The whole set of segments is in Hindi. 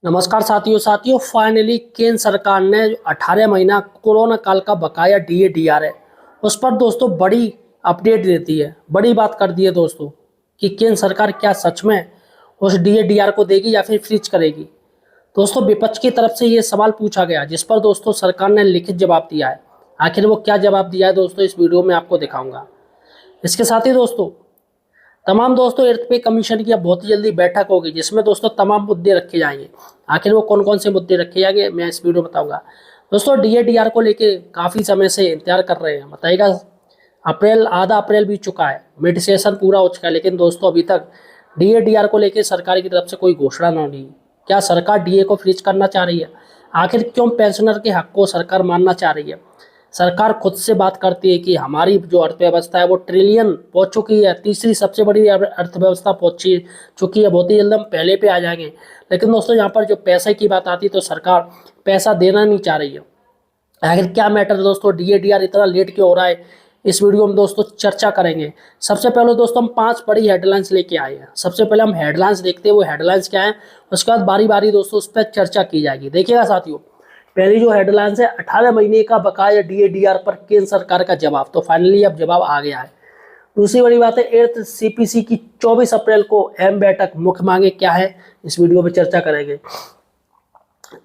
नमस्कार साथियों फाइनली केंद्र सरकार ने 18 महीना कोरोना काल का बकाया डीए डीआर है उस पर दोस्तों बड़ी अपडेट देती है। बड़ी बात कर दी है दोस्तों कि केंद्र सरकार क्या सच में उस डीए डीआर को देगी या फिर फ्रीज करेगी। दोस्तों विपक्ष की तरफ से ये सवाल पूछा गया जिस पर दोस्तों सरकार ने लिखित जवाब दिया है। आखिर वो क्या जवाब दिया है दोस्तों इस वीडियो में आपको दिखाऊंगा। इसके साथ ही दोस्तों तमाम दोस्तों एर्थ पे कमीशन की अब बहुत ही जल्दी बैठक होगी जिसमें दोस्तों तमाम मुद्दे रखे जाएंगे। आखिर वो कौन कौन से मुद्दे रखे जाएंगे मैं इस वीडियो में बताऊंगा। दोस्तों डीए डीआर को लेके काफ़ी समय से इंतजार कर रहे हैं। बताइएगा आधा अप्रैल बीत चुका है, मिड सेशन पूरा हो चुका है, लेकिन दोस्तों अभी तक डीए डीआर को लेके सरकार की तरफ से कोई घोषणा नहीं हुई। क्या सरकार डीए को फ्रीज करना चाह रही है? आखिर क्यों पेंशनर के हक को सरकार मानना चाह रही है? सरकार खुद से बात करती है कि हमारी जो अर्थव्यवस्था है वो ट्रिलियन पहुंच चुकी है, तीसरी सबसे बड़ी अर्थव्यवस्था पहुंच चुकी है। बहुत ही जल्द हम पहले पे आ जाएंगे। लेकिन दोस्तों यहाँ पर जो पैसे की बात आती है तो सरकार पैसा देना नहीं चाह रही है। आखिर क्या मैटर है दोस्तों, डीए डीआर इतना लेट क्यों हो रहा है, इस वीडियो में दोस्तों चर्चा करेंगे। सबसे पहले दोस्तों हम 5 बड़ी हेडलाइंस लेके आए हैं। सबसे पहले हम हेडलाइंस देखते हैं वो हेडलाइंस क्या है, उसके बाद बारी बारी दोस्तों उस पर चर्चा की जाएगी। देखिएगा साथियों, पहली जो हेडलाइंस है 18 महीने का बकाया डीए डीआर पर केंद्र सरकार का जवाब, तो फाइनली अब जवाब आ गया है। दूसरी बड़ी बात है एर्थ सीपीसी की 24 अप्रैल को अहम बैठक, मुख्य मांगे क्या है इस वीडियो में चर्चा करेंगे।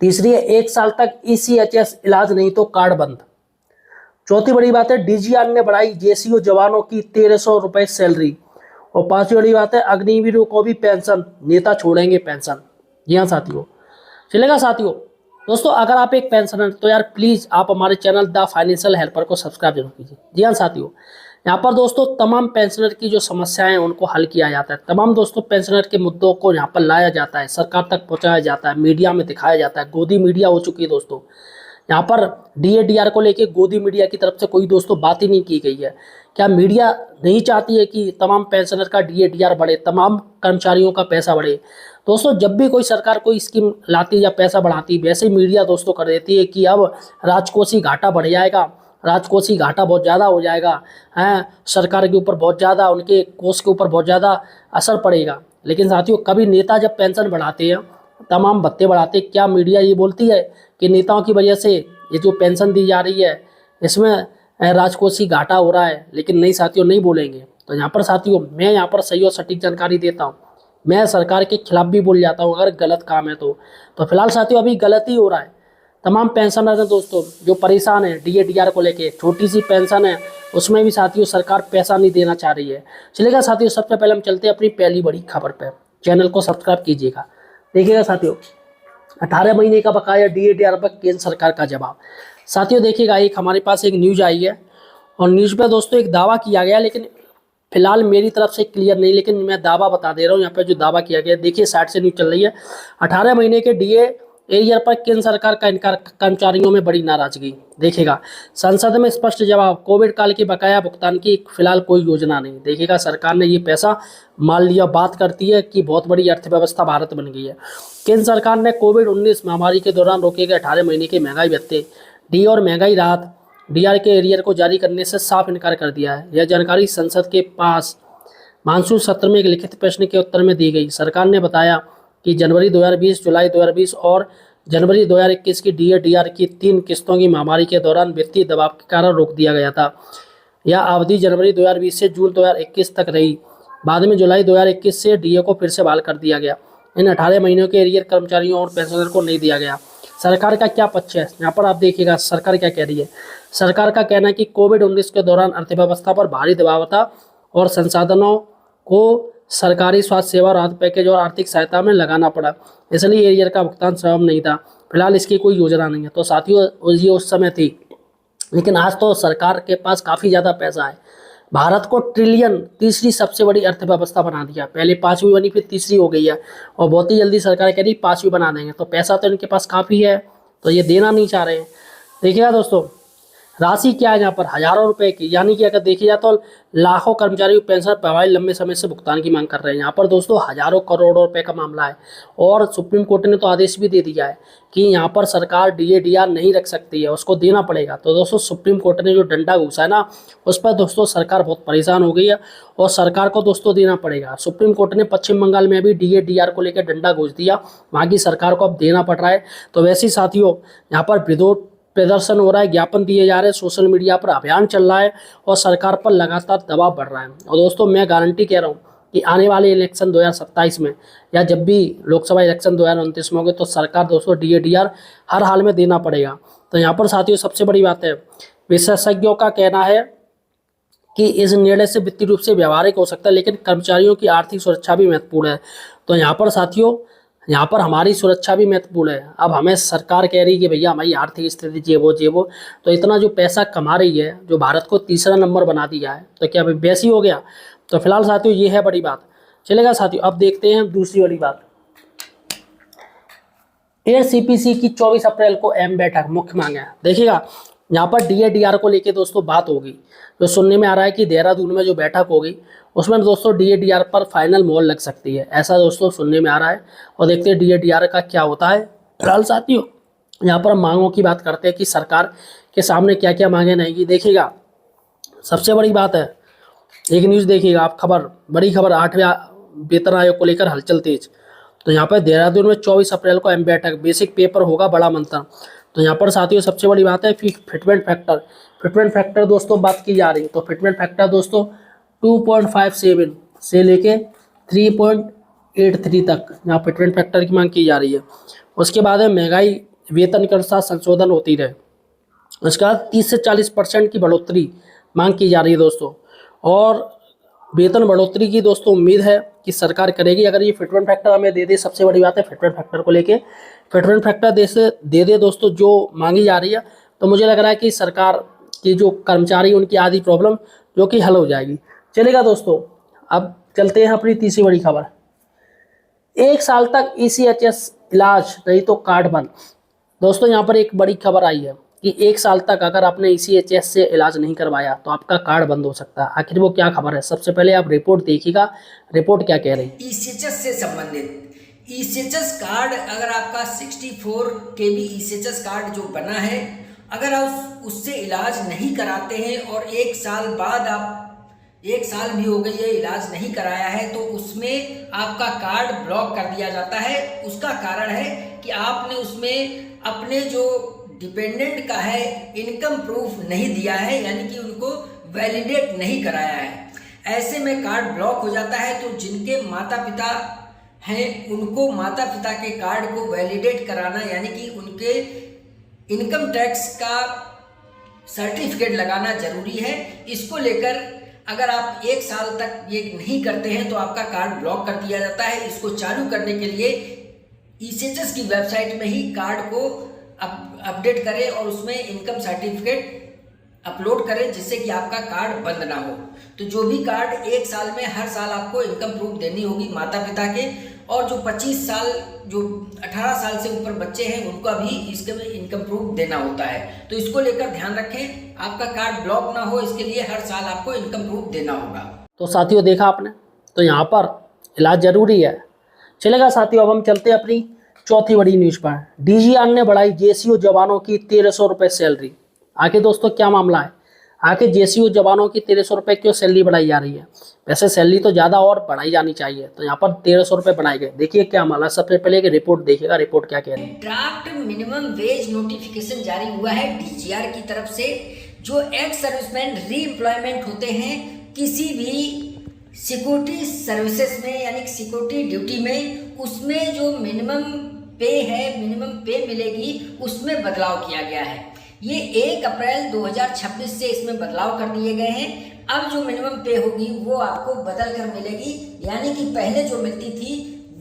तीसरी है 1 साल तक ईसीएचएस इलाज नहीं तो कार्ड बंद। चौथी बड़ी बात है डीजीआर ने बढ़ाई जेसीओ जवानों की 1300 रुपए सैलरी। और पांचवी बड़ी बात है अग्निवीरों को भी पेंशन, नेता छोड़ेंगे पेंशन। जी हाँ साथियों, चलेगा साथियों। दोस्तों अगर आप एक पेंशनर तो यार प्लीज़ आप हमारे चैनल द फाइनेंशियल हेल्पर को सब्सक्राइब जरूर कीजिए। जी हाँ साथियों, यहाँ पर दोस्तों तमाम पेंशनर की जो समस्याएं हैं उनको हल किया जाता है। तमाम दोस्तों पेंशनर के मुद्दों को यहाँ पर लाया जाता है, सरकार तक पहुँचाया जाता है, मीडिया में दिखाया जाता है। गोदी मीडिया हो चुकी है दोस्तों। यहाँ पर डीए डीआर को लेके गोदी मीडिया की तरफ से कोई दोस्तों बात ही नहीं की गई है। क्या मीडिया नहीं चाहती है कि तमाम पेंशनर का डीए डीआर बढ़े, तमाम कर्मचारियों का पैसा बढ़े? दोस्तों जब भी कोई सरकार कोई स्कीम लाती है या पैसा बढ़ाती है, वैसे ही मीडिया दोस्तों कर देती है कि अब राजकोषीय घाटा बढ़ जाएगा, राजकोषीय घाटा बहुत ज़्यादा हो जाएगा, हैं सरकार के ऊपर बहुत ज़्यादा, उनके कोष के ऊपर बहुत ज़्यादा असर पड़ेगा। लेकिन साथियों कभी नेता जब पेंशन बढ़ाते हैं, तमाम भत्ते बढ़ाते हैं, क्या मीडिया ये बोलती है कि नेताओं की वजह से ये जो पेंशन दी जा रही है इसमें राजकोषीय घाटा हो रहा है? लेकिन नहीं साथियों, नहीं बोलेंगे। तो यहाँ पर साथियों मैं यहाँ पर सही और सटीक जानकारी देता हूँ। मैं सरकार के खिलाफ भी बोल जाता हूँ अगर गलत काम है तो फिलहाल साथियों अभी गलत ही हो रहा है। तमाम पेंशनर हैं दोस्तों जो परेशान है डीए डीआर को लेके। छोटी सी पेंशन है उसमें भी साथियों सरकार पैसा नहीं देना चाह रही है। चलेगा साथियों, सबसे पहले हम चलते हैं अपनी पहली बड़ी खबर पर। चैनल को सब्सक्राइब कीजिएगा। देखिएगा साथियों 18 महीने का बकाया डीए डीआर पर केंद्र सरकार का जवाब। साथियों देखिएगा, एक हमारे पास एक न्यूज आई है और न्यूज पे दोस्तों एक दावा किया गया, लेकिन फिलहाल मेरी तरफ से क्लियर नहीं, लेकिन मैं दावा बता दे रहा हूँ। यहाँ पे जो दावा किया गया, देखिए साइड से न्यूज चल रही है। 18 महीने के डीए एरियर पर केंद्र सरकार का इनकार, कर्मचारियों में बड़ी नाराजगी। देखिएगा संसद में स्पष्ट जवाब, कोविड काल के बकाया भुगतान की फिलहाल कोई योजना नहीं। देखिएगा सरकार ने ये पैसा मान लिया। बात करती है कि बहुत बड़ी अर्थव्यवस्था भारत बन गई है। केंद्र सरकार ने कोविड-19 महामारी के दौरान रोके गए 18 महीने के महंगाई भत्ते, डी और महंगाई राहत डीआर के एरियर को जारी करने से साफ इनकार कर दिया है। यह जानकारी संसद के पास मानसून सत्र में एक लिखित प्रश्न के उत्तर में दी गई। सरकार ने बताया कि जनवरी 2020, जुलाई 2020 और जनवरी 2021 की डीए डीआर की 3 किस्तों की महामारी के दौरान वित्तीय दबाव के कारण रोक दिया गया था। यह अवधि जनवरी 2020 से जून 2021 तक रही। बाद में जुलाई 2021 से डीए को फिर से बहाल कर दिया गया। इन 18 महीनों के एरियर कर्मचारियों और पेंशनर को नहीं दिया गया। सरकार का क्या पक्ष है यहाँ पर आप देखिएगा, सरकार क्या कह रही है। सरकार का कहना है कि कोविड-19 के दौरान अर्थव्यवस्था पर भारी दबाव था और संसाधनों को सरकारी स्वास्थ्य सेवा, राहत पैकेज और आर्थिक सहायता में लगाना पड़ा, इसलिए एरियर का भुगतान संभव नहीं था। फिलहाल इसकी कोई योजना नहीं है। तो साथियों ये उस समय थी, लेकिन आज तो सरकार के पास काफ़ी ज़्यादा पैसा है। भारत को ट्रिलियन, तीसरी सबसे बड़ी अर्थव्यवस्था बना दिया। पहले 5वीं बनी, फिर तीसरी हो गई है और बहुत ही जल्दी सरकार कह रही 5वीं बना देंगे। तो पैसा तो इनके पास काफ़ी है, तो ये देना नहीं चाह रहे हैं। देखिएगा दोस्तों, राशि क्या है यहाँ पर, हजारों रुपए की, यानी कि अगर देखी जाए तो लाखों कर्मचारी पेंशन प्रभावी लंबे समय से भुगतान की मांग कर रहे हैं। यहाँ पर दोस्तों हजारों करोड़ों रुपए का मामला है और सुप्रीम कोर्ट ने तो आदेश भी दे दिया है कि यहाँ पर सरकार डीए-डीआर नहीं रख सकती है, उसको देना पड़ेगा। तो दोस्तों सुप्रीम कोर्ट ने जो डंडा घुसा है ना, उस पर दोस्तों सरकार बहुत परेशान हो गई है और सरकार को दोस्तों देना पड़ेगा। सुप्रीम कोर्ट ने पश्चिम बंगाल में भी डीए-डीआर को लेकर डंडा घोष दिया, वहाँ की सरकार को अब देना पड़ रहा है। तो वैसे ही साथियों यहाँ पर विरोध प्रदर्शन हो रहा है, ज्ञापन दिए जा रहे हैं, सोशल मीडिया पर अभियान चल रहा है और सरकार पर लगातार दबाव बढ़ रहा है। और दोस्तों मैं गारंटी कह रहा हूँ कि आने वाले इलेक्शन 2027 में या जब भी लोकसभा इलेक्शन 2029 में होंगे तो सरकार दोस्तों डीए-डीआर हर हाल में देना पड़ेगा। तो यहाँ पर साथियों सबसे बड़ी बात है, विशेषज्ञों का कहना है कि इस निर्णय से वित्तीय रूप से व्यवहारिक हो सकता है, लेकिन कर्मचारियों की आर्थिक सुरक्षा भी महत्वपूर्ण है। तो यहाँ पर साथियों यहाँ पर हमारी सुरक्षा भी महत्वपूर्ण है। अब हमें सरकार कह रही है कि भैया हमारी आर्थिक स्थिति जे वो, तो इतना जो पैसा कमा रही है, जो भारत को तीसरा नंबर बना दिया है, तो क्या वैसी हो गया। तो फिलहाल साथियों ये है बड़ी बात। चलेगा साथियों, अब देखते हैं दूसरी बड़ी बात। एसीपीसी की 24 अप्रैल को अहम बैठक, मुख्य मांग है। देखिएगा यहाँ पर डीए-डीआर को लेके दोस्तों बात होगी, जो सुनने में आ रहा है कि देहरादून में जो बैठक होगी उसमें दोस्तों डीए-डीआर पर फाइनल मोहर लग सकती है, ऐसा दोस्तों सुनने में आ रहा है। और देखते हैं डीए-डीआर का क्या होता है। फिलहाल साथियों यहाँ पर मांगों की बात करते हैं कि सरकार के सामने क्या क्या मांगे नहीं की। देखिएगा सबसे बड़ी बात है, एक न्यूज़ देखिएगा आप, खबर, बड़ी खबर, 8वें वेतन आयोग को लेकर हलचल तेज। तो यहाँ पर देहरादून में 24 अप्रैल को अहम बैठक, बेसिक पेपर होगा बड़ा मंथन। तो यहाँ पर साथियों सबसे बड़ी बात है फिटमेंट फैक्टर। फिटमेंट फैक्टर दोस्तों बात की जा रही है, तो फिटमेंट फैक्टर दोस्तों 2.57 से लेके 3.83 तक यहाँ फिटमेंट फैक्टर की मांग की जा रही है। उसके बाद है महंगाई वेतन के अनुसार संशोधन होती रहे। उसके बाद 30 से 40% की बढ़ोतरी मांग की जा रही है दोस्तों। और वेतन बढ़ोतरी की दोस्तों उम्मीद है कि सरकार करेगी, अगर ये फिटमेंट फैक्टर हमें दे दे। सबसे बड़ी बात है फिटमेंट फैक्टर को लेके, फिटमेंट फैक्टर दे दे दोस्तों जो मांगी जा रही है, तो मुझे लग रहा है कि सरकार की जो कर्मचारी उनकी आधी प्रॉब्लम जो कि हल हो जाएगी। चलेगा दोस्तों, अब चलते हैं अपनी तीसरी बड़ी खबर। 1 साल तक ECHS इलाज नहीं तो कार्ड बंद। दोस्तों यहाँ पर एक बड़ी खबर आई है कि 1 साल तक अगर आपने ECHS से इलाज नहीं करवाया तो आपका कार्ड बंद हो सकता है। आखिर वो क्या खबर है, सबसे पहले आप रिपोर्ट देखिएगा, रिपोर्ट क्या कह रही है। ECHS से संबंधित ECHS कार्ड, अगर आपका 64 KB ECHS कार्ड जो बना है, अगर आप उससे इलाज नहीं कराते हैं और 1 साल बाद आप 1 साल भी हो गई है इलाज नहीं कराया है, तो उसमें आपका कार्ड ब्लॉक कर दिया जाता है। उसका कारण है कि आपने उसमें अपने जो डिपेंडेंट का है इनकम प्रूफ नहीं दिया है, यानी कि उनको वैलिडेट नहीं कराया है। ऐसे में कार्ड ब्लॉक हो जाता है। तो जिनके माता पिता हैं उनको माता पिता के कार्ड को वैलिडेट कराना, यानी कि उनके इनकम टैक्स का सर्टिफिकेट लगाना जरूरी है। इसको लेकर अगर आप 1 साल तक ये नहीं करते हैं तो आपका कार्ड ब्लॉक कर दिया जाता है। इसको चालू करने के लिए ECHS की वेबसाइट में ही कार्ड को अपडेट करें और उसमें इनकम सर्टिफिकेट अपलोड करें, जिससे कि आपका कार्ड बंद ना हो। तो जो भी कार्ड 1 साल में हर साल आपको इनकम प्रूफ देनी होगी माता पिता के, और जो 25 साल जो 18 साल से ऊपर बच्चे हैं उनका भी इसके में इनकम प्रूफ देना होता है। तो इसको लेकर ध्यान रखें, आपका कार्ड ब्लॉक ना हो, इसके लिए हर साल आपको इनकम प्रूफ देना होगा। तो साथियों देखा आपने, तो यहाँ पर इलाज जरूरी है। चलेगा साथियों, अब हम चलते हैं अपनी चौथी बड़ी न्यूज़ पर। DGR ने बढ़ाई JCO जवानों की 1300 रुपये सैलरी। आगे दोस्तों क्या मामला है, आगे JCO जवानों की 1300 रुपये क्यों सैलरी बढ़ाई जा रही है। वैसे सैलरी तो ज़्यादा और बढ़ाई जानी चाहिए, तो यहाँ पर 1300 रुपये बढ़ाए गए। देखिए क्या मामला, सबसे पहले एक रिपोर्ट देखिएगा, रिपोर्ट क्या कह रही है। ड्राफ्ट मिनिमम वेज नोटिफिकेशन जारी हुआ है DGR की तरफ से। जो एक्स सर्विसमैन रीएम्प्लॉयमेंट होते हैं किसी भी सिक्योरिटी सर्विसेज में, यानी सिक्योरिटी ड्यूटी में, उसमें जो मिनिमम पे है, मिनिमम पे मिलेगी, उसमें बदलाव किया गया है। ये 1 अप्रैल 2026 से इसमें बदलाव कर दिए गए हैं। अब जो मिनिमम पे होगी वो आपको बदल कर मिलेगी, यानी कि पहले जो मिलती थी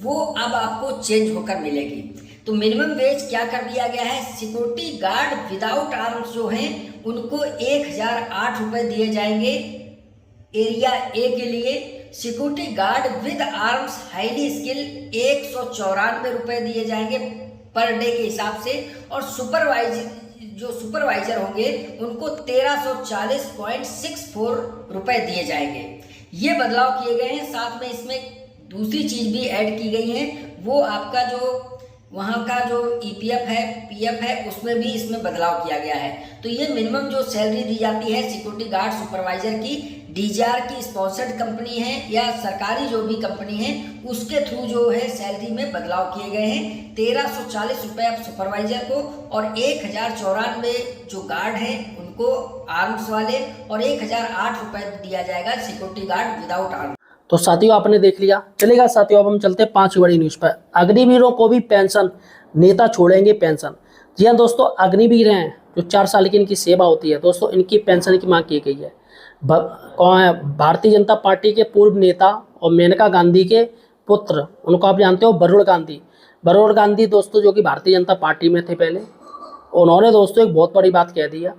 वो अब आपको चेंज होकर मिलेगी। तो मिनिमम वेज क्या कर दिया गया है, सिक्योरिटी गार्ड विदाउट आर्म्स जो हैं उनको 1008 रुपये दिए जाएंगे एरिया ए के लिए। Security guard with arms highly skill 194 रुपये दिए जाएंगे पर डे के हिसाब से। और जो सुपरवाइजर होंगे उनको 1340.64 रुपए दिए जाएंगे। ये बदलाव किए गए हैं। साथ में इसमें दूसरी चीज़ भी ऐड की गई है, वो आपका जो वहाँ का जो ईपीएफ है, पीएफ है, उसमें भी इसमें बदलाव किया गया है। तो ये मिनिमम जो सैलरी दी जाती है सिक्योरिटी गार्ड सुपरवाइजर की, डीजीआर की स्पॉन्सर्ड कंपनी है या सरकारी जो भी कंपनी है उसके थ्रू जो है सैलरी में बदलाव किए गए हैं। 1340 रुपये अब सुपरवाइजर को और 1094 जो गार्ड हैं उनको आर्म्स वाले, और 1008 रुपये दिया जाएगा सिक्योरिटी गार्ड विदाउट आर्म्स। तो साथियों आपने देख लिया। चलेगा साथियों, अब हम चलते हैं 5 बड़ी न्यूज़ पर। अग्निवीरों को भी पेंशन, नेता छोड़ेंगे पेंशन। जी हाँ दोस्तों, अग्निवीर हैं जो 4 साल की इनकी सेवा होती है दोस्तों, इनकी पेंशन की मांग की गई है। कौन है? भारतीय जनता पार्टी के पूर्व नेता और मेनका गांधी के पुत्र, उनको आप जानते हो, वरुण गांधी। वरुण गांधी दोस्तों जो कि भारतीय जनता पार्टी में थे पहले, उन्होंने दोस्तों एक बहुत बड़ी बात कह दी है।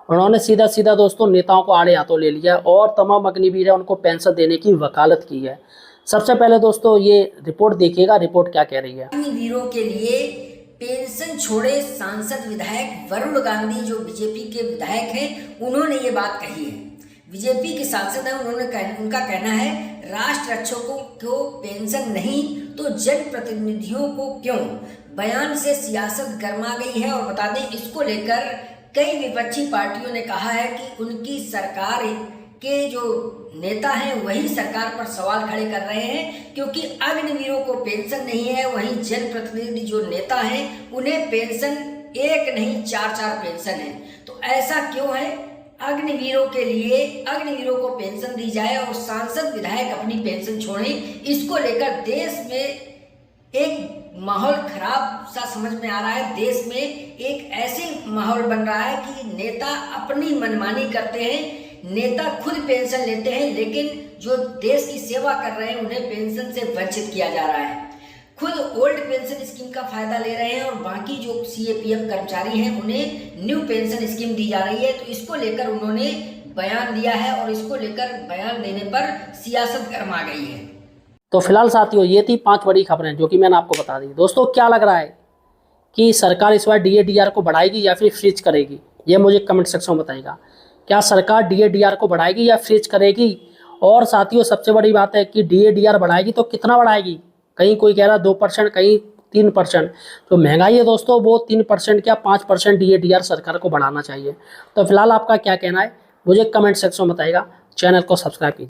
उन्होंने सीधा सीधा दोस्तों नेताओं को आड़े हाथों ले लिया और तमाम अग्निवीर है उनको पेंशन देने की वकालत की है। सबसे पहले दोस्तों ये रिपोर्ट देखिएगा, रिपोर्ट क्या कह रही है। अग्निवीरों के लिए पेंशन छोड़े सांसद विधायक वरुण गांधी जो बीजेपी के विधायक हैं, उन्होंने ये बात कही है। बीजेपी के सांसद हैं, उनका कहना है राष्ट्र रक्षकों को पेंशन नहीं तो जनप्रतिनिधियों को क्यों। बयान से सियासत गर्मा गई है और बता दें इसको लेकर कई विपक्षी पार्टियों ने कहा है कि उनकी सरकार के जो नेता हैं वही सरकार पर सवाल खड़े कर रहे हैं, क्योंकि अग्निवीरों को पेंशन नहीं है, वहीं जनप्रतिनिधि जो नेता हैं उन्हें पेंशन एक नहीं 4-4 पेंशन है। तो ऐसा क्यों है? अग्निवीरों के लिए अग्निवीरों को पेंशन दी जाए और सांसद विधायक अपनी पेंशन छोड़ें, इसको लेकर देश में एक माहौल खराब सा समझ में आ रहा है। देश में एक ऐसे माहौल बन रहा है कि नेता अपनी मनमानी करते हैं, नेता खुद पेंशन लेते हैं, लेकिन जो देश की सेवा कर रहे हैं उन्हें पेंशन से वंचित किया जा रहा है। खुद ओल्ड पेंशन स्कीम का फायदा ले रहे हैं और बाकी जो सीएपीएफ कर्मचारी हैं उन्हें न्यू पेंशन स्कीम दी जा रही है। तो इसको लेकर उन्होंने बयान दिया है और इसको लेकर बयान देने पर सियासत गर्मा गई है। तो फिलहाल साथियों ये थी 5 बड़ी खबरें जो कि मैंने आपको बता दी। दोस्तों क्या लग रहा है कि सरकार इस बार डीए-डीआर को बढ़ाएगी या फिर फ्रीज करेगी? ये मुझे कमेंट सेक्शन में बताइएगा। क्या सरकार डीए-डीआर को बढ़ाएगी या फ्रीज करेगी? और साथियों सबसे बड़ी बात है कि डीए-डीआर बढ़ाएगी तो कितना बढ़ाएगी? कहीं कोई कह रहा है 2%, कहीं 3%। तो महंगाई है दोस्तों वो 3% क्या 5% डीए-डीआर सरकार को बढ़ाना चाहिए। तो फिलहाल आपका क्या कहना है मुझे कमेंट सेक्शन में बताइएगा। चैनल को सब्सक्राइब कीजिए।